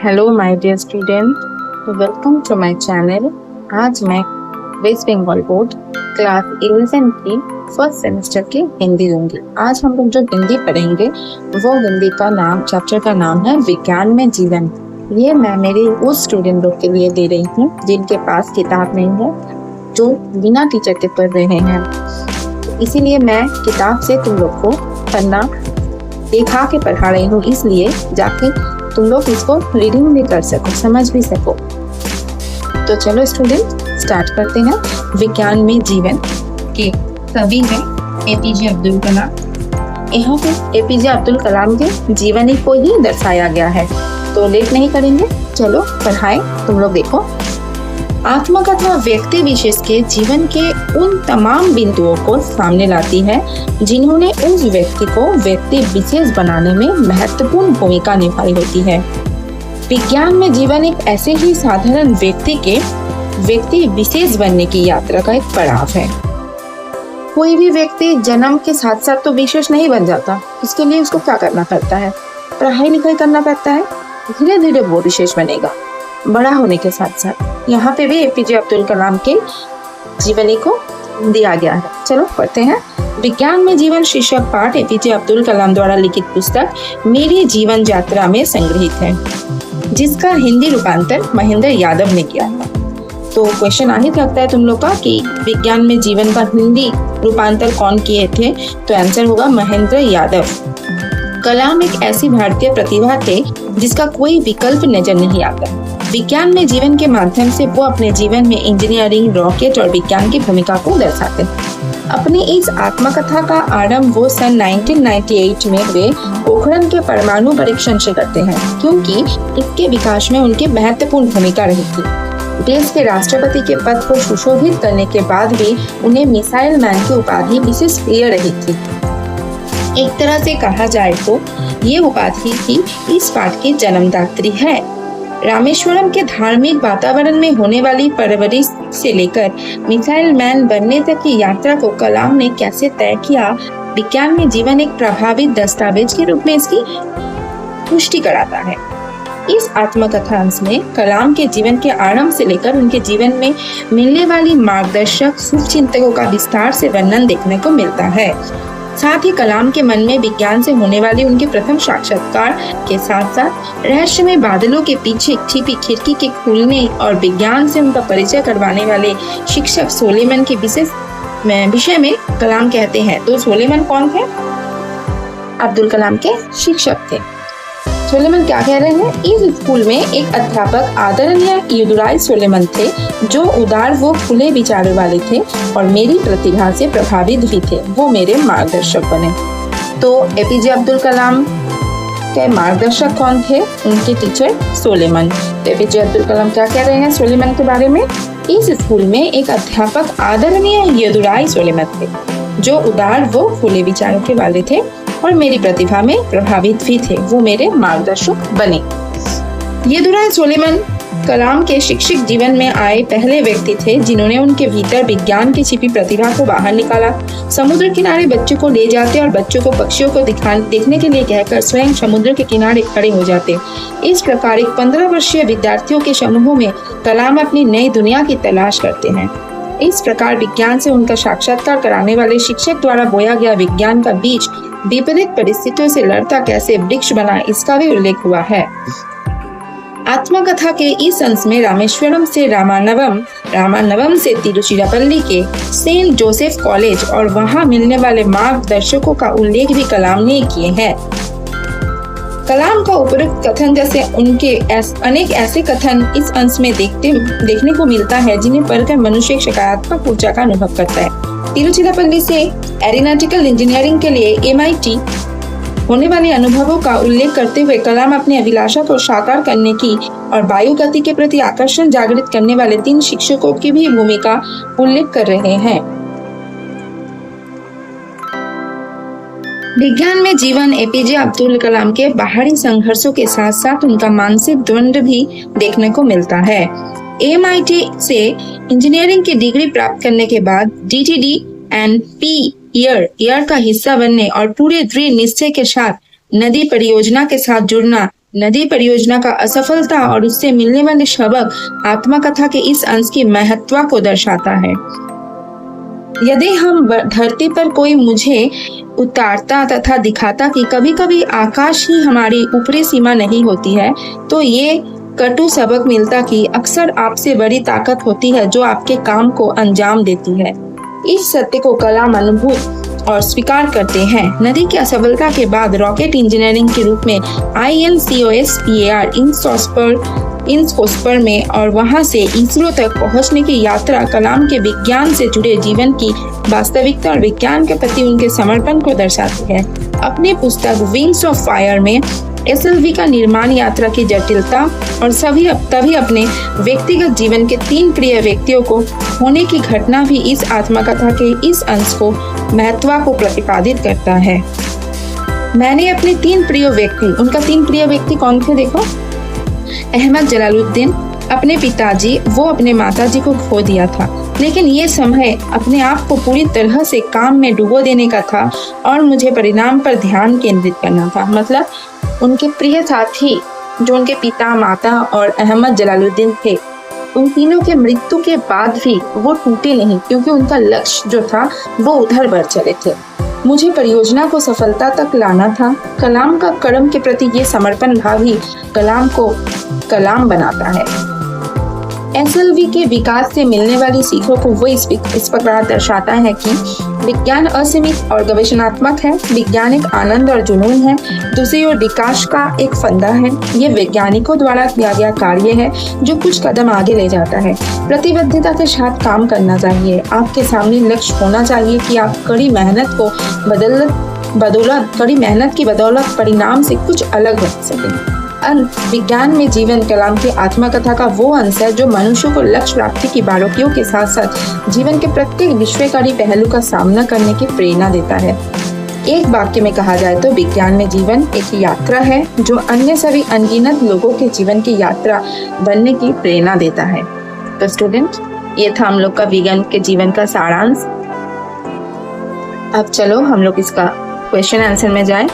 Hello my dear student, welcome to my channel. आज मैं waste Bengal board class 11 की first semester की हिंदी दूंगी। आज हम लोग जो हिंदी पढ़ेंगे वो हिंदी का नाम, चैप्टर का नाम है विज्ञान में जीवन। ये मैं मेरे उस स्टूडेंट लोग के लिए दे रही हूँ जिनके पास किताब नहीं है, जो बिना टीचर के पढ़ रहे हैं। इसीलिए मैं किताब से तुम लोग को पढ़ना दिखा के पढ़ा रही हूँ, इसलिए जाके तुम लोग इसको रीडिंग भी कर सको, समझ भी सको। तो चलो स्टूडेंट स्टार्ट करते हैं। विज्ञान में जीवन के कवि हैं एपीजे अब्दुल कलाम। यहाँ पे एपीजे अब्दुल कलाम के जीवनी को ही दर्शाया गया है, तो लेट नहीं करेंगे, चलो पढ़ाए। तुम लोग देखो, आत्मकथा व्यक्ति विशेष के जीवन के उन तमाम बिंदुओं को सामने लाती है जिन्होंने उस व्यक्ति को व्यक्ति विशेष बनाने में महत्वपूर्ण भूमिका निभाई होती है। विज्ञान में जीवन एक ऐसे ही साधारण व्यक्ति के व्यक्ति विशेष बनने की यात्रा का एक पड़ाव है। कोई भी व्यक्ति जन्म के साथ साथ तो विशेष नहीं बन जाता, इसके लिए उसको क्या करना पड़ता है, पढ़ाई लिखाई करना पड़ता है, धीरे धीरे वो विशेष बनेगा बड़ा होने के साथ साथ। यहाँ पे भी एपीजे अब्दुल कलाम के जीवनी को दिया गया है। चलो पढ़ते हैं। विज्ञान में जीवन शीर्षक पाठ एपीजे अब्दुल कलाम द्वारा लिखित पुस्तक मेरी जीवन यात्रा में संग्रहित है, जिसका हिंदी रूपांतर महेंद्र यादव ने किया था। तो क्वेश्चन आने लगता है तुम लोग का कि विज्ञान में जीवन का हिंदी रूपांतर कौन किए थे, तो आंसर होगा महेंद्र यादव। कलाम एक ऐसी भारतीय प्रतिभा थे जिसका कोई विकल्प नजर नहीं आता। विज्ञान में जीवन के माध्यम से वो अपने जीवन में इंजीनियरिंग, रॉकेट और विज्ञान की भूमिका को दर्शाते हैं। अपनी इस आत्मकथा का आरंभ वो सन 1998 में हुए पोखरण के परमाणु परीक्षण से करते हैं, क्योंकि इसके विकास में उनकी महत्वपूर्ण भूमिका रही थी। देश के राष्ट्रपति के पद को सुशोभित करने के बाद भी उन्हें मिसाइल मैन की उपाधि विशेष प्रिय रही थी। एक तरह से कहा जाए तो ये उपाधि ही इस पाठ की जन्मदात्री है। रामेश्वरम के धार्मिक वातावरण में होने वाली परवरिश से लेकर मिसाइल मैन बनने तक की यात्रा को कलाम ने कैसे तय किया, विज्ञान में जीवन एक प्रभावित दस्तावेज के रूप में इसकी पुष्टि कराता है। इस आत्मकथा अंश में कलाम के जीवन के आरंभ से लेकर उनके जीवन में मिलने वाली मार्गदर्शक शुभचिंतकों का विस्तार से वर्णन देखने को मिलता है। साथ ही कलाम के मन में विज्ञान से होने वाली उनके प्रथम साक्षात्कार के साथ साथ रहस्यमय बादलों के पीछे छिपी खिड़की के खुलने और विज्ञान से उनका परिचय करवाने वाले शिक्षक सोलेमन के विषय में कलाम कहते हैं। तो सोलेमन कौन थे? अब्दुल कलाम के शिक्षक थे। सोलेमन क्या कह रहे हैं? इस स्कूल में एक अध्यापक आदरणीय यदुराय सोलेमन थे, जो उदार वो खुले विचारों वाले थे और मेरी प्रतिभा से प्रभावित भी थे। वो मेरे मार्गदर्शक बने। तो एपीजे अब्दुल कलाम के मार्गदर्शक कौन थे? उनके टीचर सोलेमन। तो एपीजे अब्दुल कलाम क्या कह रहे हैं सोलेमन के बारे में? इस स्कूल में एक अध्यापक आदरणीय यदुराय सोलेमन थे, जो उदार वो खुले विचारों के वाले थे और मेरी प्रतिभा में प्रभावित भी थे। वो मेरे मार्गदर्शक बने। यदुराय सोलेमन कलाम के शिक्षक जीवन में आए पहले व्यक्ति थे जिन्होंने उनके भीतर विज्ञान की छिपी प्रतिभा को बाहर निकाला। समुद्र किनारे बच्चों को ले जाते और बच्चों को पक्षियों को देखने के लिए कहकर स्वयं समुद्र के किनारे खड़े हो जाते। इस प्रकार एक 15 वर्षीय विद्यार्थियों के समूह में कलाम अपनी नई दुनिया की तलाश करते हैं। इस प्रकार विज्ञान से उनका साक्षात्कार कराने वाले शिक्षक द्वारा बोया गया विज्ञान का बीज विपरीत परिस्थितियों से लड़ता कैसे वृक्ष बना, इसका भी उल्लेख हुआ है। आत्मकथा के इस अंश में रामेश्वरम से रामानवम से तिरुचिरापल्ली के सेंट जोसेफ कॉलेज और वहां मिलने वाले मार्गदर्शकों का उल्लेख भी कलाम ने किए हैं। कलाम का उपरोक्त कथन जैसे उनके अनेक ऐसे कथन इस अंश में देखने को मिलता है जिन्हें पढ़कर मनुष्य एक सकारात्मक ऊर्जा का अनुभव करता है। तिरुचिरापल्ली से एरोनॉटिकल इंजीनियरिंग के लिए MIT होने वाले अनुभवों का उल्लेख करते हुए कलाम अपनी अभिलाषा को साकार करने की और वायु गति के प्रति आकर्षण जागृत करने वाले 3 शिक्षकों की भी भूमिका उल्लेख कर रहे हैं। विज्ञान में जीवन एपीजे अब्दुल कलाम के बाहरी संघर्षों के साथ साथ उनका मानसिक द्वंद्व भी देखने को मिलता है। MIT से इंजीनियरिंग की डिग्री प्राप्त करने के बाद DTD and P ईयर का हिस्सा बनने और पूरे दृढ़ निश्चय के साथ नदी परियोजना के साथ जुड़ना नदी परियोजना का असफलता और उससे मिलने वाले सबक आत्मकथा के इस अंश की महत्व को दर्शाता है। यदि हम धरती पर कोई मुझे उतारता तथा दिखाता कि कभी कभी आकाश ही हमारी ऊपरी सीमा नहीं होती है, तो ये कटु सबक मिलता कि अक्सर आपसे बड़ी ताकत होती है जो आपके काम को अंजाम देती है। इस सत्य को कलाम अनुभूत और स्वीकार करते हैं। नदी की असफलता के बाद रॉकेट इंजीनियरिंग के रूप में INCOSPAR इन्फोस्पर में और वहां से इसरो तक पहुंचने की यात्रा कलाम के विज्ञान से जुड़े जीवन की वास्तविकता और विज्ञान के प्रति उनके समर्पण को दर्शाती है। अपनी पुस्तक विंग्स ऑफ फायर में SLV का निर्माण यात्रा की जटिलता और तभी अपने व्यक्तिगत जीवन के 3 प्रिय व्यक्तियों को होने की घटना भी इस आत्मकथा के इस अंश को महत्व को प्रतिपादित करता है। मैंने अपने 3 प्रिय व्यक्ति, उनका 3 प्रिय व्यक्ति कौन थे देखो। अहमद जलालुद्दीन, अपने पिताजी, वो अपने माताजी को खो दिया था, लेकिन ये समय अपने आप को पूरी तरह से काम में डुबो देने का था और मुझे परिणाम पर ध्यान केंद्रित करना था। मतलब उनके प्रिय साथी जो उनके पिता, माता और अहमद जलालुद्दीन थे, उन तीनों के मृत्यु के बाद भी वो टूटे नहीं, क्योंकि उनका लक्ष्य जो था वो उधर बढ़ चले थे। मुझे परियोजना को सफलता तक लाना था। कलाम का कर्म के प्रति ये समर्पण भाव ही कलाम को कलाम बनाता है। SLV के विकास से मिलने वाली सीखों को वो इस प्रकार दर्शाता है कि विज्ञान असीमित और गवेषणात्मक है, विज्ञान एक आनंद और जुनून है, दूसरी ओर विकास का एक फंदा है। ये वैज्ञानिकों द्वारा किया गया कार्य है जो कुछ कदम आगे ले जाता है। प्रतिबद्धता के साथ काम करना चाहिए। आपके सामने लक्ष्य होना चाहिए कि आप कड़ी मेहनत की बदौलत परिणाम से कुछ अलग बन सकें। विज्ञान में जीवन कलाम की आत्मकथा का वो अंश है जो मनुष्य को लक्ष्य प्राप्ति की बारीकियों के साथ साथ जीवन के प्रत्येक विश्वकारी पहलू का सामना करने की प्रेरणा देता है। एक वाक्य में कहा जाए तो विज्ञान में जीवन एक यात्रा है जो अन्य सभी अनगिनत लोगों के जीवन की यात्रा बनने की प्रेरणा देता है। तो स्टूडेंट, ये था हम लोग का विज्ञान के जीवन का सारांश। अब चलो हम लोग इसका क्वेश्चन आंसर में जाएं।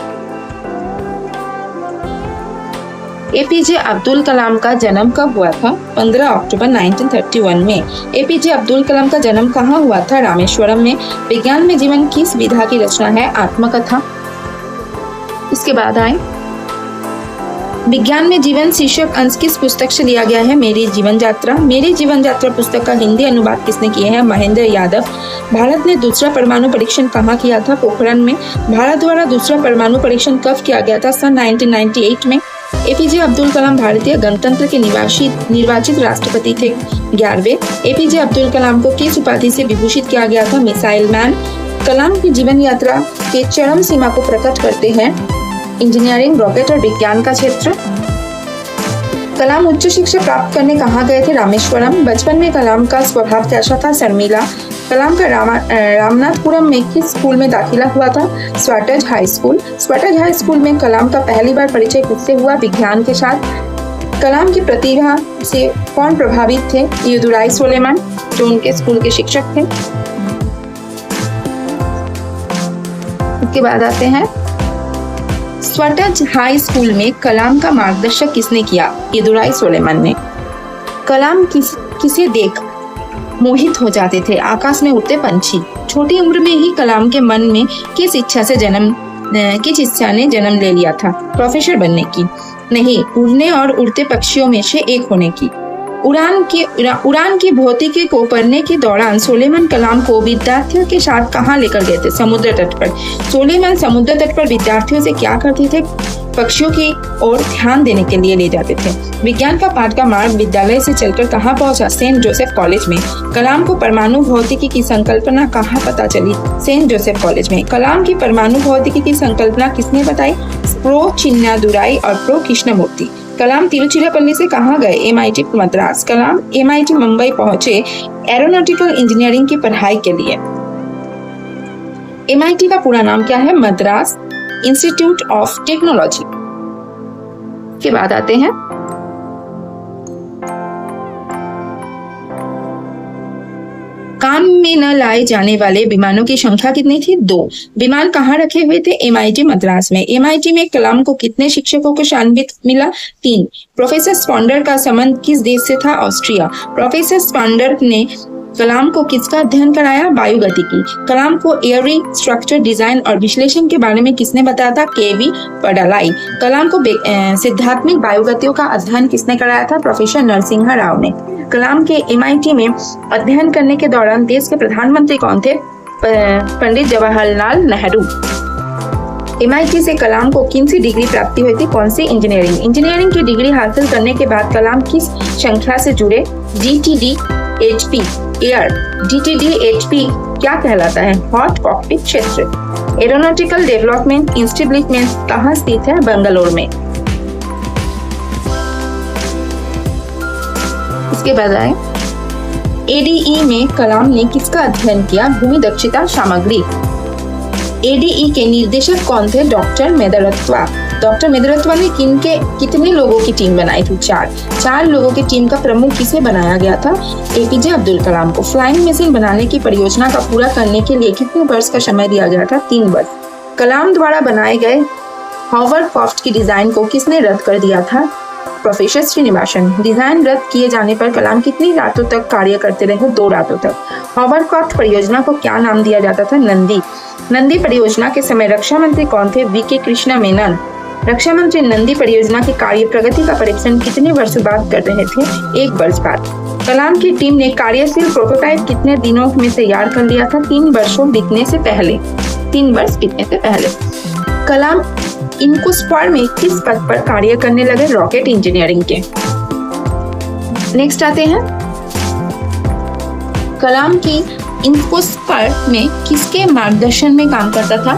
APJ अब्दुल कलाम का जन्म कब हुआ था? 15 अक्टूबर 1931 में। APJ अब्दुल कलाम का जन्म कहाँ हुआ था? रामेश्वरम में। विज्ञान में जीवन किस विधा की रचना है? आत्मकथा। इसके बाद आए विज्ञान में जीवन शीर्षक अंश किस पुस्तक से लिया गया है? मेरी जीवन यात्रा। मेरी जीवन यात्रा पुस्तक का हिंदी अनुवाद किसने किया है? महेंद्र यादव। भारत ने दूसरा परमाणु परीक्षण कहाँ किया था? पोखरण में। भारत द्वारा दूसरा परमाणु परीक्षण कब किया गया था? सन 1998 में। APJ अब्दुल कलाम भारतीय गणतंत्र के निर्वाचित राष्ट्रपति थे। 11वें APJ अब्दुल कलाम को किस उपाधि से विभूषित किया गया था? Missile man. कलाम की जीवन यात्रा के चरम सीमा को प्रकट करते हैं इंजीनियरिंग, रॉकेट और विज्ञान का क्षेत्र। कलाम उच्च शिक्षा प्राप्त करने कहाँ गए थे? रामेश्वरम। बचपन में कलाम का स्वभाव कैसा था? शर्मीला। कलाम का रामनाथपुरम में किस स्कूल में दाखिला हुआ था? Swaraj high school. Swaraj high school में कलाम का पहली बार परिचय किससे हुआ? विज्ञान के साथ। कलाम की प्रतिभा से कौन प्रभावित थे? यदुराई सुलेमान जो उनके स्कूल के शिक्षक थे। इसके बाद आते हैं स्वराज हाई स्कूल में कलाम का मार्गदर्शक किसने किया? यदुराई सुलेमान ने। कलाम किसे देख मोहित हो जाते थे? आकाश में उड़ते पंछी। छोटी उम्र में ही कलाम के मन में किस इच्छा ने जन्म ले लिया था? प्रोफेसर बनने की? नहीं, उड़ने और उड़ते पक्षियों में से एक होने की। उड़ान की भौतिकी को पढ़ने के दौरान सुलेमान कलाम को विद्यार्थियों के साथ कहाँ लेकर गए थे? समुद्र तट पर। सुलेमान समुद्र तट पर विद्यार्थियों से क्या करते थे? पक्षियों की ओर ध्यान देने के लिए ले जाते थे। विज्ञान का पाठ का मार्ग विद्यालय से चलकर कहाँ पहुंचा? सेंट जोसेफ कॉलेज में। कलाम को परमाणु भौतिकी की संकल्पना कहाँ पता चली? सेंट जोसेफ कॉलेज में। कलाम की परमाणु भौतिकी की संकल्पना किसने बताई? प्रो चिन्नादुराई और प्रो कृष्णमूर्ति। कलाम तिरुचिरापल्ली से कहाँ गए? MIT मद्रास। कलाम MIT मुंबई पहुंचे एरोनॉटिकल इंजीनियरिंग की पढ़ाई के लिए। MIT का पूरा नाम क्या है? Madras institute of technology. के बाद आते हैं काम में न लाए जाने वाले विमानों की संख्या कितनी थी? 2। विमान कहाँ रखे हुए थे? MIT मद्रास में। MIT में कलाम को कितने शिक्षकों को शानबित मिला? 3। प्रोफेसर स्पॉन्डर का संबंध किस देश से था? ऑस्ट्रिया। प्रोफेसर स्पॉन्डर ने कलाम को किसका अध्ययन कराया? वायुगतिकी। कलाम को एयरी स्ट्रक्चर डिजाइन और विश्लेषण के बारे में किसने बताया था? KV पडालाई। कलाम को सिद्धात्मिक वायुगतियों का अध्ययन किसने कराया था? प्रोफेसर नरसिंह राव ने। कलाम के MIT में अध्ययन करने के दौरान देश के प्रधानमंत्री कौन थे? पंडित जवाहरलाल नेहरू। MIT से कलाम को किन सी डिग्री प्राप्ति हुई थी? कौन सी? इंजीनियरिंग। इंजीनियरिंग की डिग्री हासिल करने के बाद कलाम किस संख्या से जुड़े? DTD-HP air. DTD-HP क्या कहलाता है? हॉट कॉकपिट क्षेत्र। एरोनॉटिकल डेवलपमेंट इंस्टीट्यूट कहाँ स्थित है? बेंगलोर में। इसके बाद आए ADE में कलाम ने किसका अध्ययन किया? भूमि दक्षता सामग्री। ADE के निर्देशक कौन थे? डॉक्टर मेदरत्वा। डॉक्टर मेदरत्वा ने कितने लोगों की टीम बनाई थी? 4 लोगों की टीम का प्रमुख किसे बनाया गया था? APJ अब्दुल कलाम को। फ्लाइंग मशीन बनाने की परियोजना का पूरा करने के लिए कितने वर्ष का समय दिया गया था? 3 वर्ष। कलाम द्वारा बनाए गए हॉवरक्राफ्ट की डिजाइन को किसने रद्द कर दिया था? प्रोफेसर श्रीनिवासन। डिजाइन रद्द किए जाने पर कलाम कितनी रातों तक कार्य करते रहे? 2 रातों तक। हॉवरक्राफ्ट परियोजना को क्या नाम दिया जाता था? नंदी। नंदी परियोजना के समय रक्षा मंत्री कौन थे? VK कृष्णा मेनन। रक्षा मंत्री नंदी परियोजना की कार्य प्रगति का परीक्षण कितने वर्ष बाद कर रहे थे? 1 वर्ष बाद। कलाम की टीम ने कार्यशील प्रोटोटाइप कितने दिनों में तैयार कर लिया था? 3 वर्षों बीतने से पहले। 3 वर्ष बीतने से पहले। कलाम इनकोस्पायर में किस पद पर कार्य करने लगे? रॉकेट इंजीनियरिंग के। नेक्स्ट आते हैं कलाम की इनकोस्पायर में किसके मार्गदर्शन में काम करता था?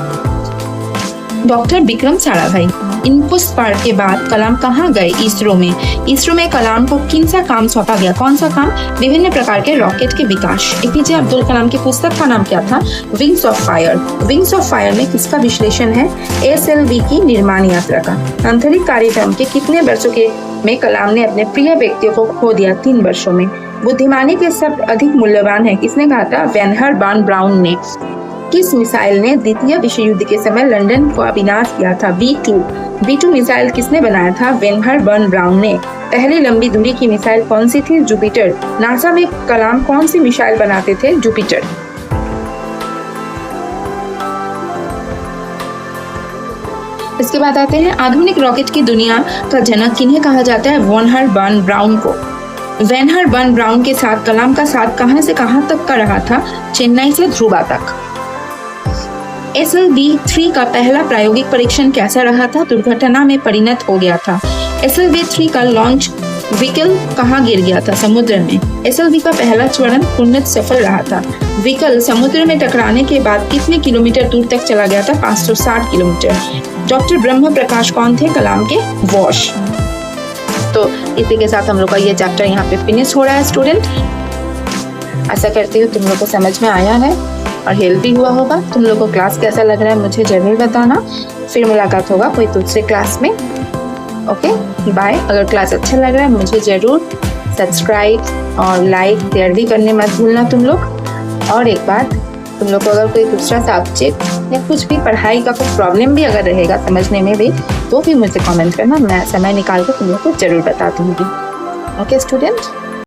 डॉक्टर विक्रम साराभाई। इनकोस्पायर के बाद कलाम कहाँ गए? इसरो में। इसरो में कलाम को किन सा काम सौंपा गया? कौन सा काम? विभिन्न प्रकार के रॉकेट के विकास। APJ अब्दुल कलाम की पुस्तक का नाम क्या था? Wings of fire. Wings of fire में किसका विश्लेषण है? SLV की निर्माण यात्रा का। आंतरिक कार्यक्रम के कितने वर्षों के में कलाम ने अपने प्रिय व्यक्तियों को खो दिया? 3 वर्षों में। बुद्धिमानी के शब्द अधिक मूल्यवान है किसने कहा था? वेनहर बान ब्राउन ने। किस मिसाइल ने द्वितीय विश्व युद्ध के समय लंदन को विनाश किया था? B2 मिसाइल किसने बनाया था? वेनहर बर्न ब्राउन ने। पहली लंबी दूरी की मिसाइल कौन सी थी? जुपिटर। नासा में कलाम कौन सी मिसाइल बनाते थे? जुपिटर। इसके बाद आते हैं आधुनिक रॉकेट की दुनिया का जनक किन्हें कहा जाता है? वेनहर बर्न ब्राउन को। वेनहर बर्न ब्राउन के साथ कलाम का साथ कहां से कहां तक का रहा था? चेन्नई से ध्रुवा तक। SLV-3 का पहला प्रायोगिक परीक्षण कैसा रहा था? दुर्घटना में परिणत हो गया था। SLV-3 का लॉन्च व्हीकल कहाँ गिर गया था? समुद्र में। SLV का पहला चरण पूर्णतः सफल रहा था। व्हीकल समुद्र में टकराने के बाद कितने किलोमीटर दूर तक चला गया था? 560 किलोमीटर। डॉक्टर ब्रह्म प्रकाश कौन थे? कलाम के वॉश। तो इसी के साथ हम लोग का ये चैप्टर यहाँ पे फिनिश हो रहा है स्टूडेंट। आशा करती हूँ तुम लोग को समझ में आया है और हेल्प भी हुआ होगा। तुम लोग को क्लास कैसा लग रहा है मुझे जरूर बताना। फिर मुलाकात होगा कोई दूसरे क्लास में। Okay bye. अगर क्लास अच्छा लग रहा है मुझे जरूर सब्सक्राइब और लाइक शेयर भी करने मत भूलना तुम लोग। और एक बात, तुम लोग को अगर कोई दूसरा सब्जेक्ट या कुछ भी पढ़ाई का कोई प्रॉब्लम भी अगर रहेगा समझने में भी, तो भी मुझे कमेंट करना, मैं समय निकाल कर तुम लोग को जरूर बता दूंगी। Okay student.